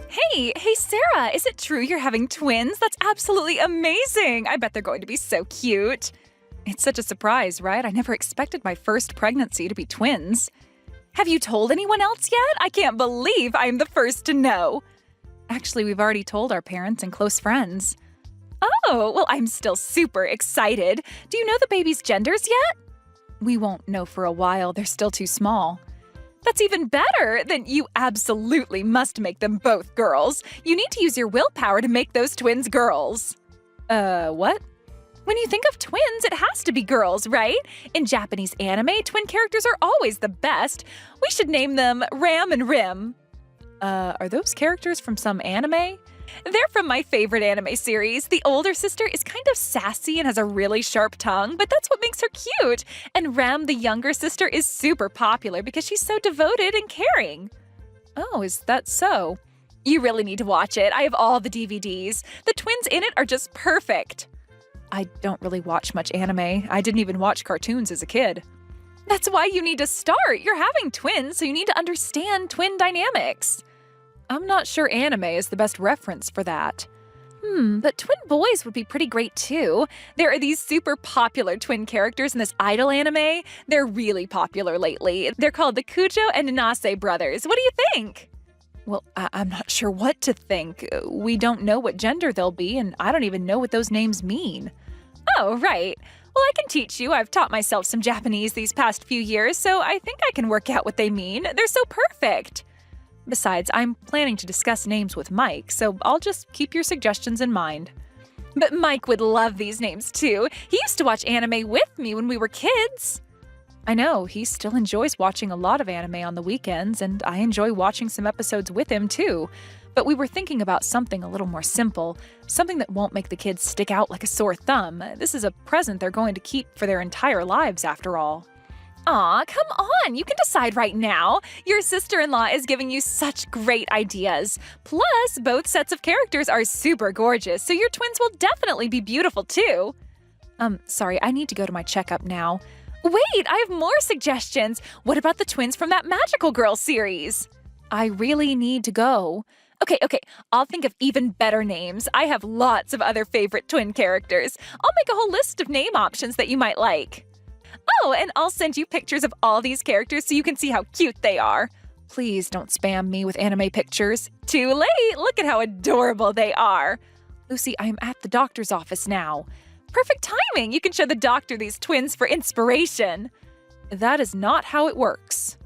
Hey, Sarah, is it true you're having twins? That's absolutely amazing. I bet they're going to be so cute. It's such a surprise, right? I never expected my first pregnancy to be twins. Have you told anyone else yet? I can't believe I'm the first to know. Actually, we've already told our parents and close friends. Oh, well, I'm still super excited. Do you know the baby's genders yet? We won't know for a while. They're still too small. That's even better! Then you absolutely must make them both girls. You need to use your willpower to make those twins girls. What? When you think of twins, it has to be girls, right? In Japanese anime, twin characters are always the best. We should name them Ram and Rim. Are those characters from some anime? They're from my favorite anime series. The older sister is kind of sassy and has a really sharp tongue, but that's what makes her cute. And Ram, the younger sister, is super popular because she's so devoted and caring. Oh, is that so? You really need to watch it. I have all the DVDs. The twins in it are just perfect. I don't really watch much anime. I didn't even watch cartoons as a kid. That's why you need to start. You're having twins, so you need to understand twin dynamics. I'm not sure anime is the best reference for that. But twin boys would be pretty great too. There are these super popular twin characters in this idol anime. They're really popular lately. They're called the Kujo and Nanase brothers. What do you think? Well, I'm not sure what to think. We don't know what gender they'll be, and I don't even know what those names mean. Oh, right. Well, I can teach you. I've taught myself some Japanese these past few years, so I think I can work out what they mean. They're so perfect. Besides, I'm planning to discuss names with Mike, so I'll just keep your suggestions in mind. But Mike would love these names too. He used to watch anime with me when we were kids. I know, he still enjoys watching a lot of anime on the weekends, and I enjoy watching some episodes with him too. But we were thinking about something a little more simple, something that won't make the kids stick out like a sore thumb. This is a present they're going to keep for their entire lives, after all. Aw, come on, you can decide right now. Your sister-in-law is giving you such great ideas. Plus, both sets of characters are super gorgeous, so your twins will definitely be beautiful too. Sorry, I need to go to my checkup now. Wait, I have more suggestions. What about the twins from that Magical Girl series? I really need to go. Okay, I'll think of even better names. I have lots of other favorite twin characters. I'll make a whole list of name options that you might like. Oh, and I'll send you pictures of all these characters so you can see how cute they are. Please don't spam me with anime pictures. Too late! Look at how adorable they are. Lucy, I'm at the doctor's office now. Perfect timing! You can show the doctor these twins for inspiration. That is not how it works.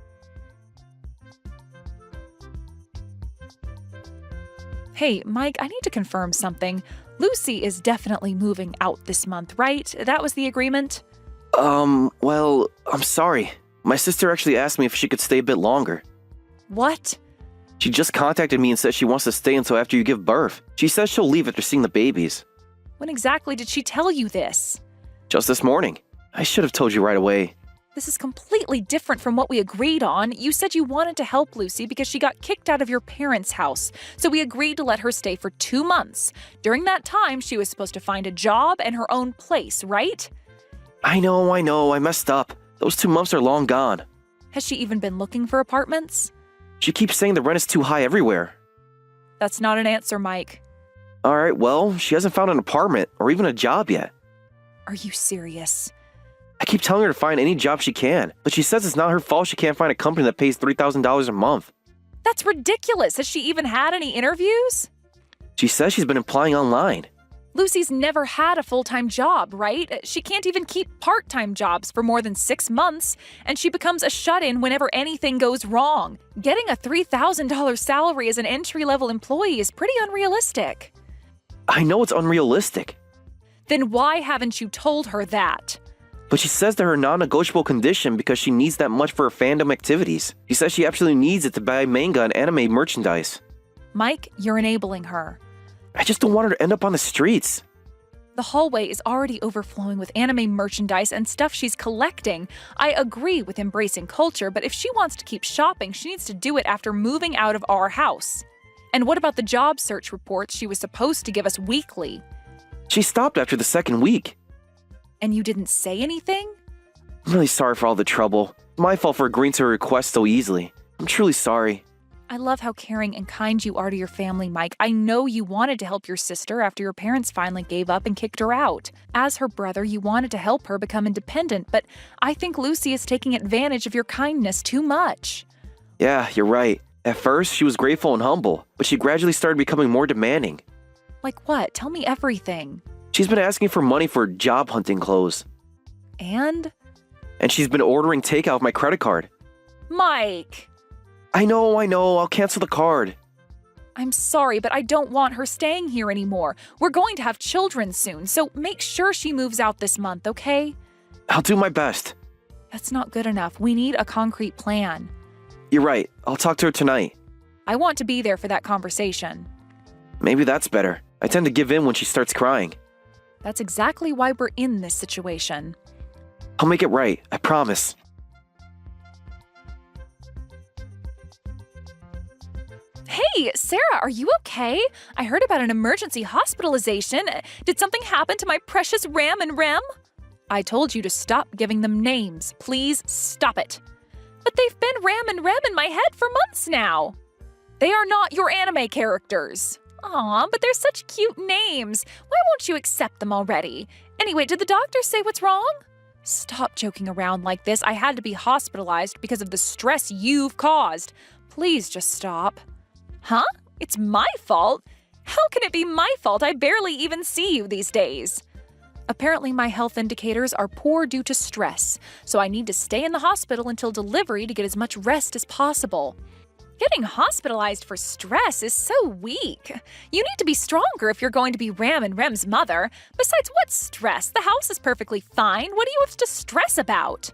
Hey, Mike, I need to confirm something. Lucy is definitely moving out this month, right? That was the agreement? Well, I'm sorry. My sister actually asked me if she could stay a bit longer. What? She just contacted me and said she wants to stay until after you give birth. She says she'll leave after seeing the babies. When exactly did she tell you this? Just this morning. I should have told you right away. This is completely different from what we agreed on. You said you wanted to help Lucy because she got kicked out of your parents' house, so we agreed to let her stay for 2 months. During that time, she was supposed to find a job and her own place, right? I know, I messed up. Those 2 months are long gone. Has she even been looking for apartments? She keeps saying the rent is too high everywhere. That's not an answer, Mike. Alright, well, she hasn't found an apartment or even a job yet. Are you serious? I keep telling her to find any job she can, but she says it's not her fault she can't find a company that pays $3,000 a month. That's ridiculous. Has she even had any interviews? She says she's been applying online. Lucy's never had a full-time job, right? She can't even keep part-time jobs for more than 6 months, and she becomes a shut-in whenever anything goes wrong. Getting a $3,000 salary as an entry-level employee is pretty unrealistic. I know it's unrealistic. Then why haven't you told her that? But she says they're her non-negotiable condition because she needs that much for her fandom activities. She says she absolutely needs it to buy manga and anime merchandise. Mike, you're enabling her. I just don't want her to end up on the streets. The hallway is already overflowing with anime merchandise and stuff she's collecting. I agree with embracing culture, but if she wants to keep shopping, she needs to do it after moving out of our house. And what about the job search reports she was supposed to give us weekly? She stopped after the 2nd week. And you didn't say anything? I'm really sorry for all the trouble. My fault for agreeing to her request so easily. I'm truly sorry. I love how caring and kind you are to your family, Mike. I know you wanted to help your sister after your parents finally gave up and kicked her out. As her brother, you wanted to help her become independent, but I think Lucy is taking advantage of your kindness too much. Yeah, you're right. At first, she was grateful and humble, but she gradually started becoming more demanding. Like what? Tell me everything. She's been asking for money for job hunting clothes. And she's been ordering takeout with my credit card. Mike! I know, I'll cancel the card. I'm sorry, but I don't want her staying here anymore. We're going to have children soon, so make sure she moves out this month, okay? I'll do my best. That's not good enough. We need a concrete plan. You're right. I'll talk to her tonight. I want to be there for that conversation. Maybe that's better. I tend to give in when she starts crying. That's exactly why we're in this situation. I'll make it right. I promise. Hey, Sarah, are you okay? I heard about an emergency hospitalization. Did something happen to my precious Ram and Rem? I told you to stop giving them names. Please stop it. But they've been Ram and Rem in my head for months now. They are not your anime characters. Aw, but they're such cute names. Why won't you accept them already? Anyway, did the doctor say what's wrong? Stop joking around like this. I had to be hospitalized because of the stress you've caused. Please just stop. Huh? It's my fault? How can it be my fault? I barely even see you these days. Apparently, my health indicators are poor due to stress, so I need to stay in the hospital until delivery to get as much rest as possible. Getting hospitalized for stress is so weak. You need to be stronger if you're going to be Ram and Rem's mother. Besides, what stress? The house is perfectly fine. What do you have to stress about?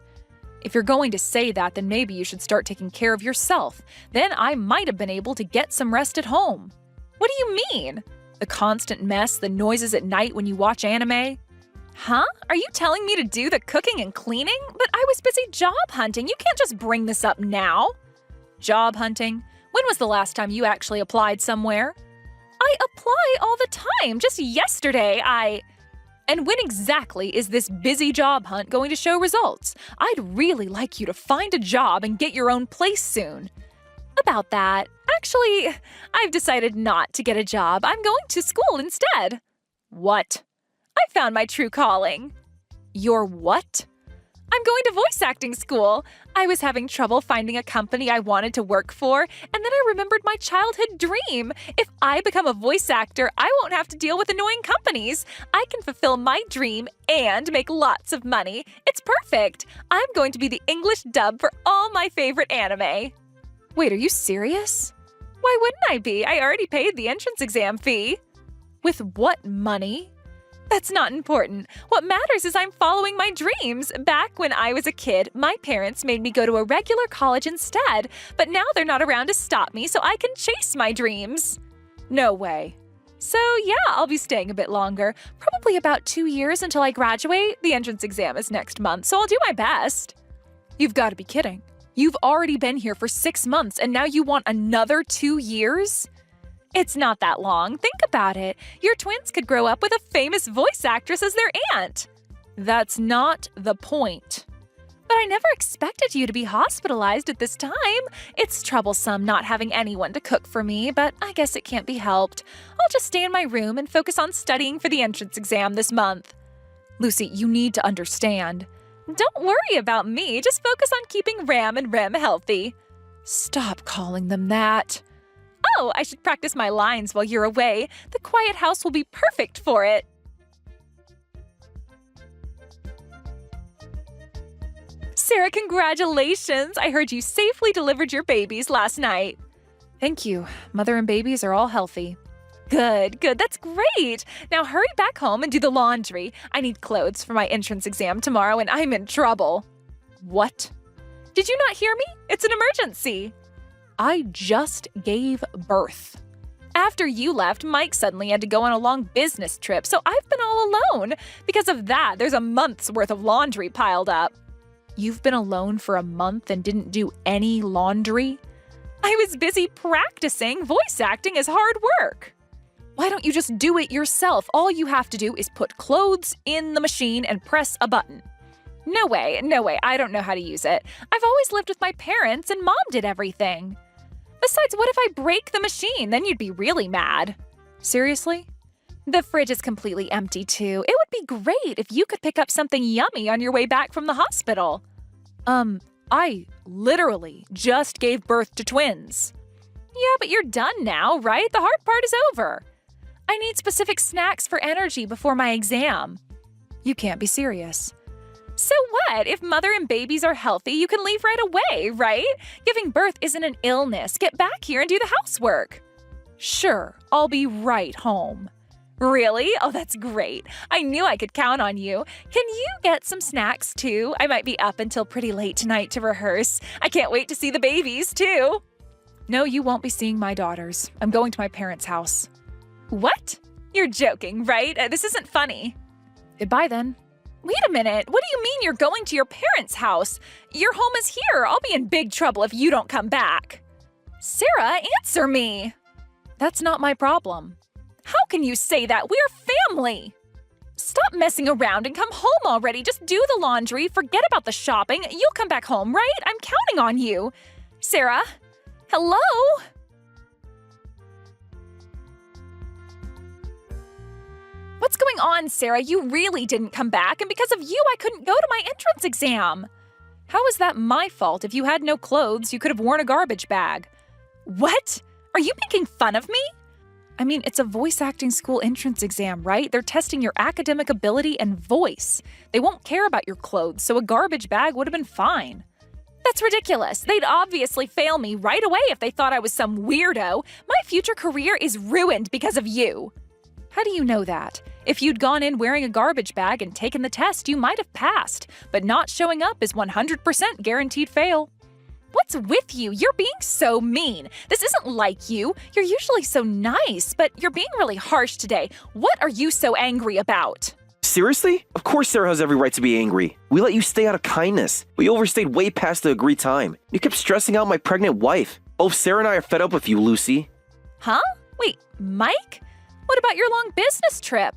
If you're going to say that, then maybe you should start taking care of yourself. Then I might have been able to get some rest at home. What do you mean? The constant mess, the noises at night when you watch anime? Huh? Are you telling me to do the cooking and cleaning? But I was busy job hunting. You can't just bring this up now. Job hunting? When was the last time you actually applied somewhere? I apply all the time. Just yesterday, And when exactly is this busy job hunt going to show results? I'd really like you to find a job and get your own place soon. About that, actually, I've decided not to get a job. I'm going to school instead. What? I found my true calling. Your what? I'm going to voice acting school. I was having trouble finding a company I wanted to work for, and then I remembered my childhood dream. If I become a voice actor, I won't have to deal with annoying companies. I can fulfill my dream and make lots of money. It's perfect. I'm going to be the English dub for all my favorite anime. Wait, are you serious? Why wouldn't I be? I already paid the entrance exam fee. With what money? That's not important. What matters is I'm following my dreams. Back when I was a kid, my parents made me go to a regular college instead, but now they're not around to stop me so I can chase my dreams. No way. So yeah, I'll be staying a bit longer. Probably about 2 years until I graduate. The entrance exam is next month, so I'll do my best. You've got to be kidding. You've already been here for 6 months and now you want another 2 years? It's not that long. Think about it. Your twins could grow up with a famous voice actress as their aunt. That's not the point. But I never expected you to be hospitalized at this time. It's troublesome not having anyone to cook for me, but I guess it can't be helped. I'll just stay in my room and focus on studying for the entrance exam this month. Lucy, you need to understand. Don't worry about me. Just focus on keeping Ram and Rem healthy. Stop calling them that. Oh, I should practice my lines while you're away. The quiet house will be perfect for it. Sarah, congratulations! I heard you safely delivered your babies last night. Thank you. Mother and babies are all healthy. Good, that's great. Now hurry back home and do the laundry. I need clothes for my entrance exam tomorrow and I'm in trouble. What? Did you not hear me? It's an emergency. I just gave birth. After you left, Mike suddenly had to go on a long business trip, so I've been all alone. Because of that, there's a month's worth of laundry piled up. You've been alone for a month and didn't do any laundry? I was busy practicing. Voice acting is hard work. Why don't you just do it yourself? All you have to do is put clothes in the machine and press a button. No way, I don't know how to use it. I've always lived with my parents and Mom did everything. Besides, what if I break the machine? Then you'd be really mad. Seriously? The fridge is completely empty, too. It would be great if you could pick up something yummy on your way back from the hospital. I literally just gave birth to twins. Yeah, but you're done now, right? The hard part is over. I need specific snacks for energy before my exam. You can't be serious. So what? If mother and babies are healthy, you can leave right away, right? Giving birth isn't an illness. Get back here and do the housework. Sure, I'll be right home. Really? Oh, that's great. I knew I could count on you. Can you get some snacks, too? I might be up until pretty late tonight to rehearse. I can't wait to see the babies, too. No, you won't be seeing my daughters. I'm going to my parents' house. What? You're joking, right? This isn't funny. Goodbye, then. Wait a minute. What do you mean you're going to your parents' house? Your home is here. I'll be in big trouble if you don't come back. Sarah, answer me. That's not my problem. How can you say that? We're family! Stop messing around and come home already. Just do the laundry, forget about the shopping. You'll come back home, right? I'm counting on you. Sarah? Hello? What's going on, Sarah? You really didn't come back, and because of you, I couldn't go to my entrance exam. How is that my fault? If you had no clothes, you could have worn a garbage bag. What? Are you making fun of me? I mean, it's a voice acting school entrance exam, right? They're testing your academic ability and voice. They won't care about your clothes, so a garbage bag would have been fine. That's ridiculous. They'd obviously fail me right away if they thought I was some weirdo. My future career is ruined because of you. How do you know that? If you'd gone in wearing a garbage bag and taken the test, you might have passed, but not showing up is 100% guaranteed fail. What's with you? You're being so mean. This isn't like you. You're usually so nice, but you're being really harsh today. What are you so angry about? Seriously? Of course Sarah has every right to be angry. We let you stay out of kindness, but you overstayed way past the agreed time. You kept stressing out my pregnant wife. Both Sarah and I are fed up with you, Lucy. Huh? Wait, Mike? What about your long business trip?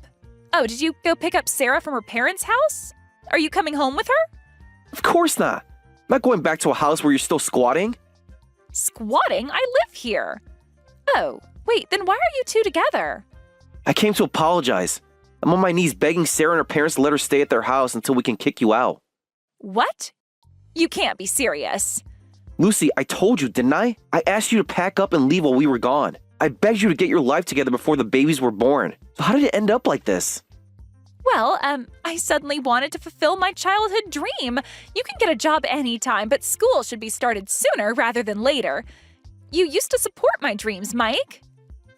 Oh, did you go pick up Sarah from her parents' house? Are you coming home with her? Of course not. I'm not going back to a house where you're still squatting. Squatting? I live here. Oh, wait, then why are you two together? I came to apologize. I'm on my knees begging Sarah and her parents to let her stay at their house until we can kick you out. What? You can't be serious. Lucy, I told you, didn't I? I asked you to pack up and leave while we were gone. I begged you to get your life together before the babies were born. So how did it end up like this? Well, I suddenly wanted to fulfill my childhood dream. You can get a job anytime, but school should be started sooner rather than later. You used to support my dreams, Mike.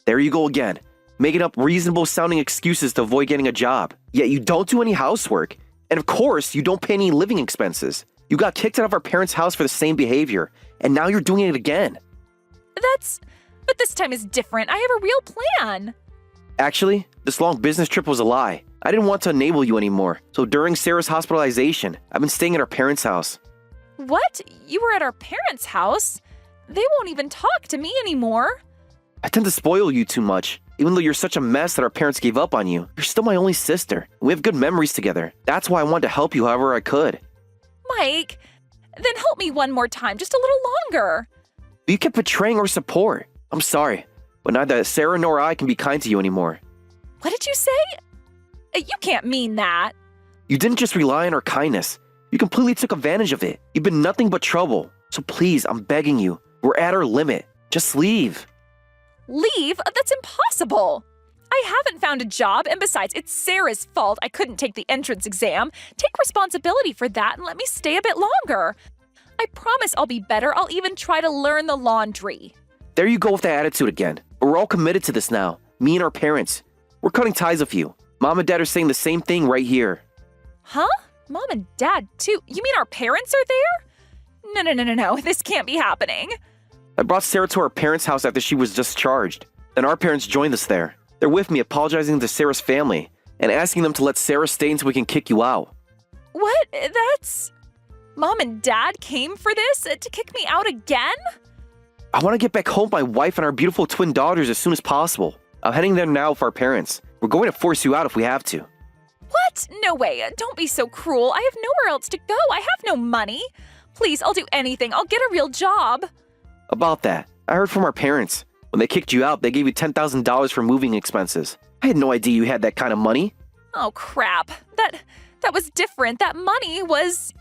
There you go again, making up reasonable-sounding excuses to avoid getting a job. Yet you don't do any housework. And of course, you don't pay any living expenses. You got kicked out of our parents' house for the same behavior, and now you're doing it again. But this time is different. I have a real plan. Actually, this long business trip was a lie. I didn't want to enable you anymore, so during Sarah's hospitalization, I've been staying at our parents' house. What? You were at our parents' house? They won't even talk to me anymore. I tend to spoil you too much. Even though you're such a mess that our parents gave up on you, you're still my only sister. We have good memories together. That's why I wanted to help you however I could. Mike, then help me one more time, just a little longer. But you kept betraying our support. I'm sorry, but neither Sarah nor I can be kind to you anymore. What did you say? You can't mean that. You didn't just rely on our kindness. You completely took advantage of it. You've been nothing but trouble. So please, I'm begging you. We're at our limit. Just leave. Leave? That's impossible. I haven't found a job, and besides, it's Sarah's fault I couldn't take the entrance exam. Take responsibility for that and let me stay a bit longer. I promise I'll be better. I'll even try to learn the laundry. There you go with that attitude again. We're all committed to this now. Me and our parents. We're cutting ties with you. Mom and Dad are saying the same thing right here. Huh? Mom and Dad, too? You mean our parents are there? No. This can't be happening. I brought Sarah to our parents' house after she was discharged. Then our parents joined us there. They're with me apologizing to Sarah's family and asking them to let Sarah stay until we can kick you out. What? Mom and Dad came for this? To kick me out again? I want to get back home with my wife and our beautiful twin daughters as soon as possible. I'm heading there now with our parents. We're going to force you out if we have to. What? No way. Don't be so cruel. I have nowhere else to go. I have no money. Please, I'll do anything. I'll get a real job. About that, I heard from our parents. When they kicked you out, they gave you $10,000 for moving expenses. I had no idea you had that kind of money. Oh, crap. That was different. That money was...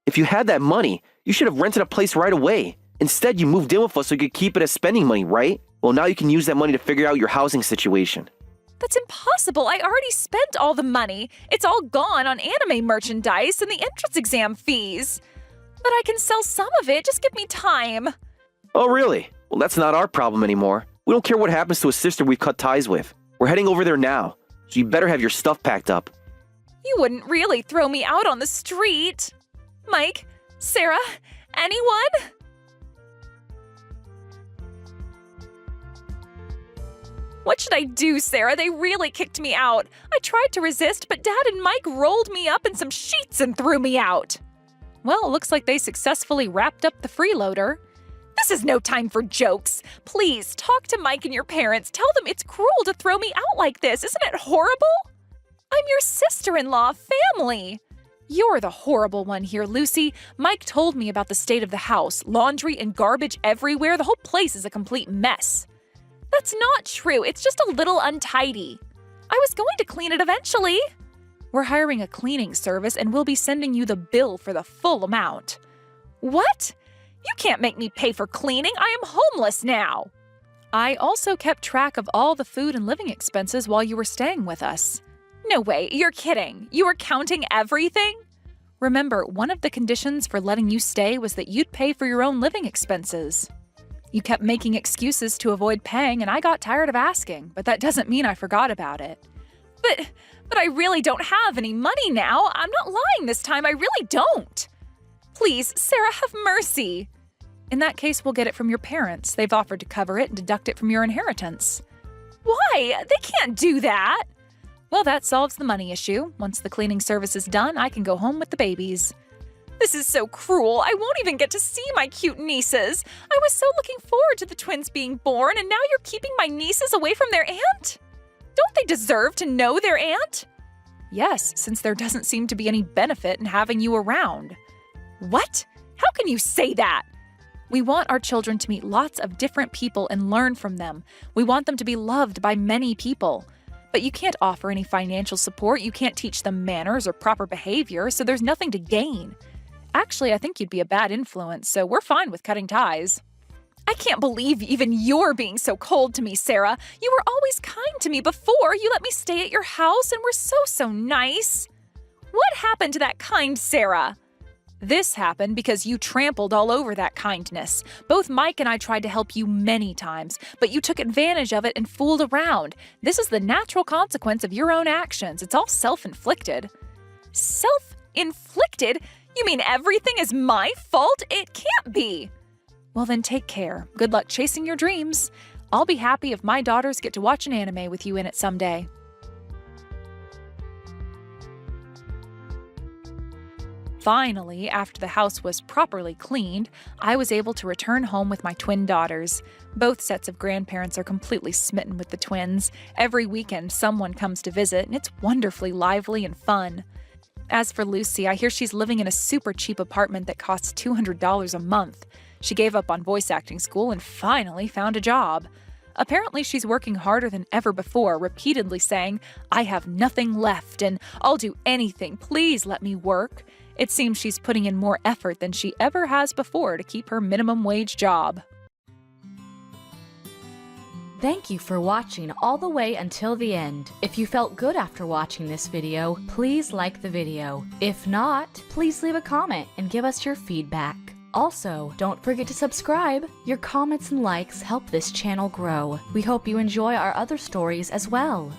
If you had that money, you should have rented a place right away. Instead, you moved in with us so you could keep it as spending money, right? Well, now you can use that money to figure out your housing situation. That's impossible. I already spent all the money. It's all gone on anime merchandise and the entrance exam fees. But I can sell some of it. Just give me time. Oh, really? Well, that's not our problem anymore. We don't care what happens to a sister we've cut ties with. We're heading over there now, so you better have your stuff packed up. You wouldn't really throw me out on the street. Mike, Sarah, anyone? What should I do, Sarah? They really kicked me out. I tried to resist, but Dad and Mike rolled me up in some sheets and threw me out. Well, it looks like they successfully wrapped up the freeloader. This is no time for jokes. Please, talk to Mike and your parents. Tell them it's cruel to throw me out like this. Isn't it horrible? I'm your sister-in-law, family. You're the horrible one here, Lucy. Mike told me about the state of the house. Laundry and garbage everywhere. The whole place is a complete mess. That's not true. It's just a little untidy. I was going to clean it eventually. We're hiring a cleaning service and we'll be sending you the bill for the full amount. What? You can't make me pay for cleaning. I am homeless now. I also kept track of all the food and living expenses while you were staying with us. No way, you're kidding. You were counting everything? Remember, one of the conditions for letting you stay was that you'd pay for your own living expenses. You kept making excuses to avoid paying, and I got tired of asking, but that doesn't mean I forgot about it. But I really don't have any money now. I'm not lying this time. I really don't. Please, Sarah, have mercy. In that case, we'll get it from your parents. They've offered to cover it and deduct it from your inheritance. Why? They can't do that. Well, that solves the money issue. Once the cleaning service is done, I can go home with the babies. This is so cruel. I won't even get to see my cute nieces. I was so looking forward to the twins being born, and now you're keeping my nieces away from their aunt? Don't they deserve to know their aunt? Yes, since there doesn't seem to be any benefit in having you around. What? How can you say that? We want our children to meet lots of different people and learn from them. We want them to be loved by many people. But you can't offer any financial support, you can't teach them manners or proper behavior, so there's nothing to gain. Actually, I think you'd be a bad influence, so we're fine with cutting ties. I can't believe even you're being so cold to me, Sarah. You were always kind to me before. You let me stay at your house and were so nice. What happened to that kind Sarah? This happened because you trampled all over that kindness. Both Mike and I tried to help you many times, but you took advantage of it and fooled around. This is the natural consequence of your own actions. It's all self-inflicted. Self-inflicted? You mean everything is my fault? It can't be. Well, then take care. Good luck chasing your dreams. I'll be happy if my daughters get to watch an anime with you in it someday. Finally, after the house was properly cleaned, I was able to return home with my twin daughters. Both sets of grandparents are completely smitten with the twins. Every weekend, someone comes to visit, and it's wonderfully lively and fun. As for Lucy, I hear she's living in a super cheap apartment that costs $200 a month. She gave up on voice acting school and finally found a job. Apparently, she's working harder than ever before, repeatedly saying, "I have nothing left and I'll do anything. Please let me work." It seems she's putting in more effort than she ever has before to keep her minimum wage job. Thank you for watching all the way until the end. If you felt good after watching this video, please like the video. If not, please leave a comment and give us your feedback. Also, don't forget to subscribe. Your comments and likes help this channel grow. We hope you enjoy our other stories as well.